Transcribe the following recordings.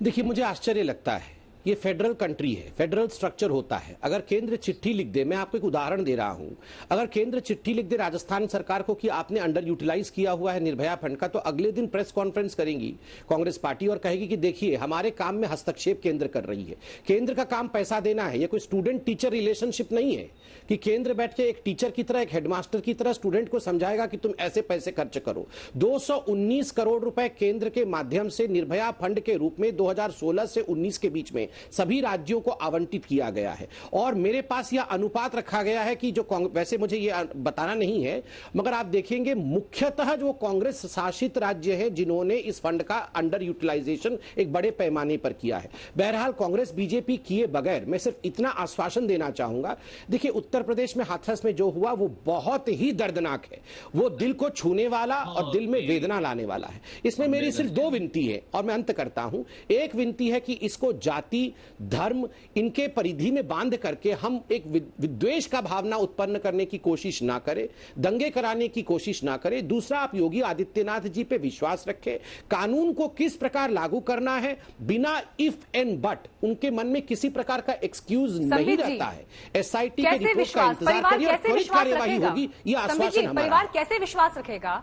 देखिए, मुझे आश्चर्य लगता है। ये फेडरल कंट्री है, फेडरल स्ट्रक्चर होता है। अगर केंद्र चिट्ठी लिख दे, मैं आपको एक उदाहरण दे रहा हूं, अगर केंद्र चिट्ठी लिख दे राजस्थान सरकार को कि आपने अंडर यूटिलाइज किया हुआ है निर्भया फंड का, तो अगले दिन प्रेस कॉन्फ्रेंस करेंगी कांग्रेस पार्टी और कहेगी कि देखिए हमारे काम में हस्तक्षेप केंद्र कर रही है। केंद्र का काम पैसा देना है। ये कोई स्टूडेंट टीचर रिलेशनशिप नहीं है कि केंद्र बैठ के एक टीचर की तरह, एक हेडमास्टर की तरह स्टूडेंट को समझाएगा कि तुम ऐसे पैसे खर्च करो। 219 करोड़ रुपए केंद्र के माध्यम से निर्भया फंड के रूप में 2016 से 19 के बीच में सभी राज्यों को आवंटित किया गया है। और मेरे पास यह अनुपात रखा गया है कि जो वैसे मुझे यह बताना नहीं है, मगर आप देखेंगे मुख्यतः जो कांग्रेस शासित राज्य है जिन्होंने इस फंड का अंडर यूटिलाइजेशन एक बड़े पैमाने पर किया है। बहरहाल कांग्रेस बीजेपी किए बगैर मैं सिर्फ इतना आश्वासन देना चाहूंगा, देखिए उत्तर प्रदेश में हाथरस में जो हुआ वो बहुत ही दर्दनाक है, वो दिल को छूने वाला और दिल में वेदना लाने वाला है। इसमें मेरी सिर्फ दो विनती है और मैं अंत करता हूं। एक विनती है कि इसको जाति धर्म इनके परिधि में बांध करके हम एक विद्वेष का भावना उत्पन्न करने की कोशिश ना करें, दंगे कराने की कोशिश ना करें। दूसरा, आप योगी आदित्यनाथ जी पे विश्वास रखें। कानून को किस प्रकार लागू करना है बिना इफ एंड बट, उनके मन में किसी प्रकार का एक्सक्यूज नहीं रहता है। एसआईटी के रिपोर्ट का इंतजार करिए और त्वरित कार्यवाही होगी, यह आश्वासन हमारा। परिवार कैसे विश्वास रखेगा?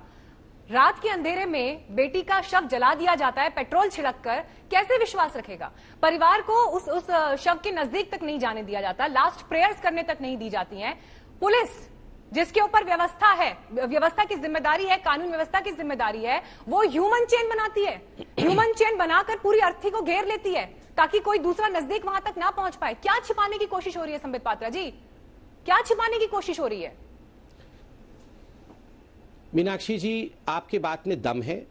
रात के अंधेरे में बेटी का शव जला दिया जाता है पेट्रोल छिड़क कर, कैसे विश्वास रखेगा? परिवार को उस शव के नजदीक तक नहीं जाने दिया जाता, लास्ट प्रेयर्स करने तक नहीं दी जाती हैं। पुलिस जिसके ऊपर व्यवस्था है, व्यवस्था की जिम्मेदारी है, कानून व्यवस्था की जिम्मेदारी है, वो ह्यूमन चेन बनाती है। ह्यूमन चेन बनाकर पूरी अर्थी को घेर लेती है ताकि कोई दूसरा नजदीक वहां तक ना पहुंच पाए। क्या छिपाने की कोशिश हो रही है संबित पात्रा जी? क्या छिपाने की कोशिश हो रही है? मीनाक्षी जी, आपके बात में दम है।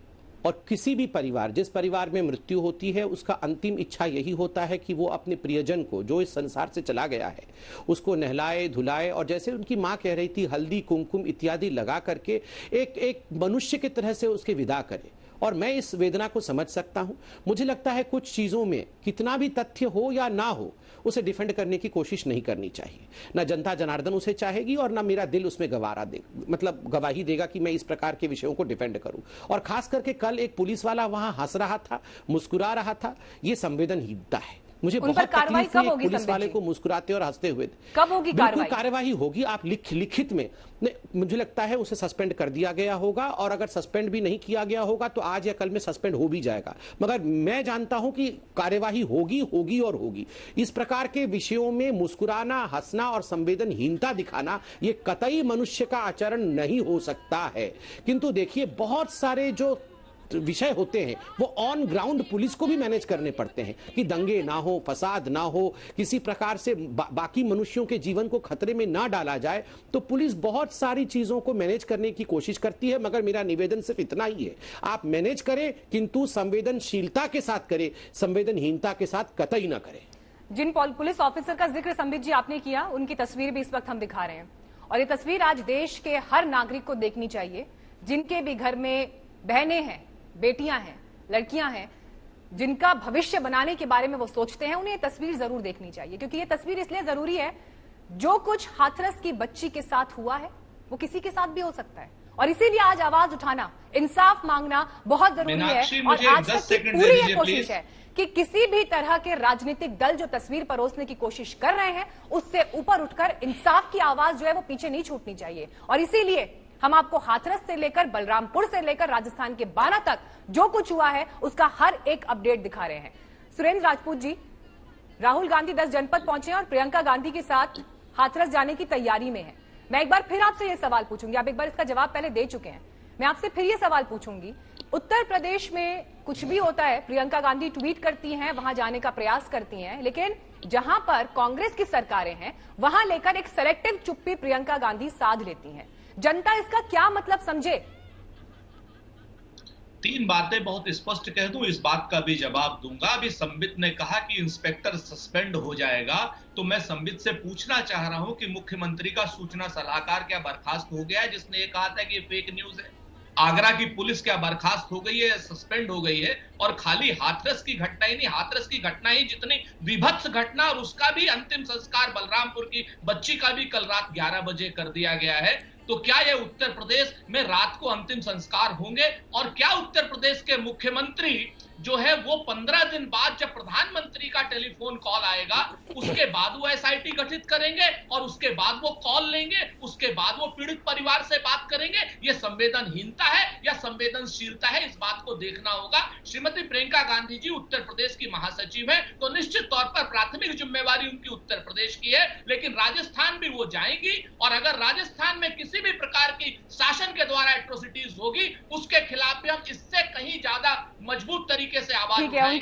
और किसी भी परिवार, जिस परिवार में मृत्यु होती है, उसका अंतिम इच्छा यही होता है कि वो अपने प्रियजन को जो इस संसार से चला गया है उसको नहलाए धुलाए और जैसे उनकी मां कह रही थी हल्दी कुमकुम इत्यादि लगा करके एक मनुष्य की तरह से उसके विदा करे। और मैं इस वेदना को समझ सकता हूं। मुझे लगता है कुछ चीजों में कितना भी तथ्य हो या ना हो, उसे डिफेंड करने की कोशिश नहीं करनी चाहिए। ना जनता जनार्दन उसे चाहेगी और ना मेरा दिल उसमें गवाही देगा कि मैं इस प्रकार के विषयों को डिफेंड करूं। और खास करके कल एक पुलिस वाला वहां हंस रहा था, मुस्कुरा रहा था, ये संवेदनहीनता है। मुझे बहुत तकलीफ हुई पुलिस वाले को मुस्कुराते और हंसते हुए। कब होगी कार्रवाई? कार्यवाही होगी। आप लिखित में, मुझे लगता है उसे सस्पेंड कर दिया गया होगा और अगर सस्पेंड भी नहीं किया गया होगा तो आज या कल में सस्पेंड हो भी जाएगा। मगर मैं जानता हूं कि कार्यवाही होगी और होगी। इस प्रकार के विषयों में मुस्कुराना, हंसना और संवेदनहीनता दिखाना ये कतई मनुष्य का आचरण नहीं हो सकता है। किंतु देखिए, बहुत सारे जो विषय होते हैं वो ऑन ग्राउंड पुलिस को भी मैनेज करने पड़ते हैं कि दंगे ना हो, फसाद ना हो, किसी प्रकार से बाकी मनुष्यों के जीवन को खतरे में ना डाला जाए। तो पुलिस बहुत सारी चीजों को मैनेज करने की कोशिश करती है। मगर मेरा निवेदन सिर्फ इतना ही है, आप मैनेज करें किंतु संवेदनशीलता के साथ करें, संवेदनहीनता के साथ कतई ना करें। जिन पुलिस ऑफिसर का जिक्र संबित जी आपने किया, उनकी तस्वीर भी इस वक्त हम दिखा रहे हैं और ये तस्वीर आज देश के हर नागरिक को देखनी चाहिए। जिनके भी घर में बहनें हैं, बेटियां हैं, लड़कियां हैं, जिनका भविष्य बनाने के बारे में वो सोचते हैं, उन्हें ये तस्वीर जरूर देखनी चाहिए। क्योंकि ये तस्वीर इसलिए जरूरी है, जो कुछ हाथरस की बच्ची के साथ हुआ है वो किसी के साथ भी हो सकता है और इसीलिए आज आवाज उठाना, इंसाफ मांगना बहुत जरूरी है। और आज तक की पूरी ये कोशिश है कि किसी भी तरह के राजनीतिक दल जो तस्वीर परोसने की कोशिश कर रहे हैं उससे ऊपर उठकर इंसाफ की आवाज जो है वो पीछे नहीं छूटनी चाहिए। और इसीलिए हम आपको हाथरस से लेकर बलरामपुर से लेकर राजस्थान के बाना तक जो कुछ हुआ है उसका हर एक अपडेट दिखा रहे हैं। सुरेंद्र राजपूत जी, राहुल गांधी 10 जनपद पहुंचे और प्रियंका गांधी के साथ हाथरस जाने की तैयारी में है। मैं एक बार फिर आपसे यह सवाल पूछूंगी, आप एक बार इसका जवाब पहले दे चुके हैं, मैं आपसे फिर यह सवाल पूछूंगी। उत्तर प्रदेश में कुछ भी होता है, प्रियंका गांधी ट्वीट करती हैं, वहां जाने का प्रयास करती हैं, लेकिन जहां पर कांग्रेस की सरकारें हैं वहां लेकर एक सेलेक्टिव चुप्पी प्रियंका गांधी साध लेती हैं। जनता इसका क्या मतलब समझे? 3 बातें बहुत स्पष्ट कह दूं, इस बात का भी जवाब दूंगा। अभी संबित ने कहा कि इंस्पेक्टर सस्पेंड हो जाएगा, तो मैं संबित से पूछना चाह रहा हूं कि मुख्यमंत्री का सूचना सलाहकार क्या बर्खास्त हो गया है, जिसने ये कहा था कि ये फेक न्यूज है? आगरा की पुलिस क्या बर्खास्त हो गई है, सस्पेंड हो गई है? और खाली हाथरस की घटना ही नहीं, हाथरस की घटना ही जितनी विभत्स घटना, और उसका भी अंतिम संस्कार बलरामपुर की बच्ची का भी कल रात 11 बजे कर दिया गया है। तो क्या यह उत्तर प्रदेश में रात को अंतिम संस्कार होंगे? और क्या उत्तर प्रदेश के मुख्यमंत्री जो है वो 15 दिन बाद जब प्रधानमंत्री का टेलीफोन कॉल आएगा उसके बाद वो एसआईटी गठित करेंगे और उसके बाद वो कॉल लेंगे, उसके बाद वो पीड़ित परिवार से बात करेंगे। ये संवेदनहीनता है या संवेदनशीलता है, इस बात को देखना होगा। श्रीमती प्रियंका गांधी जी उत्तर प्रदेश की महासचिव है, तो निश्चित तौर पर प्राथमिक जिम्मेवारी उनकी उत्तर प्रदेश की है, लेकिन राजस्थान भी वो जाएंगी और अगर राजस्थान में किसी भी प्रकार की शासन के द्वारा एट्रोसिटीज होगी उसके खिलाफ भी हम इससे कहीं ज्यादा मजबूत तरीके से आवाज उठाएंगे।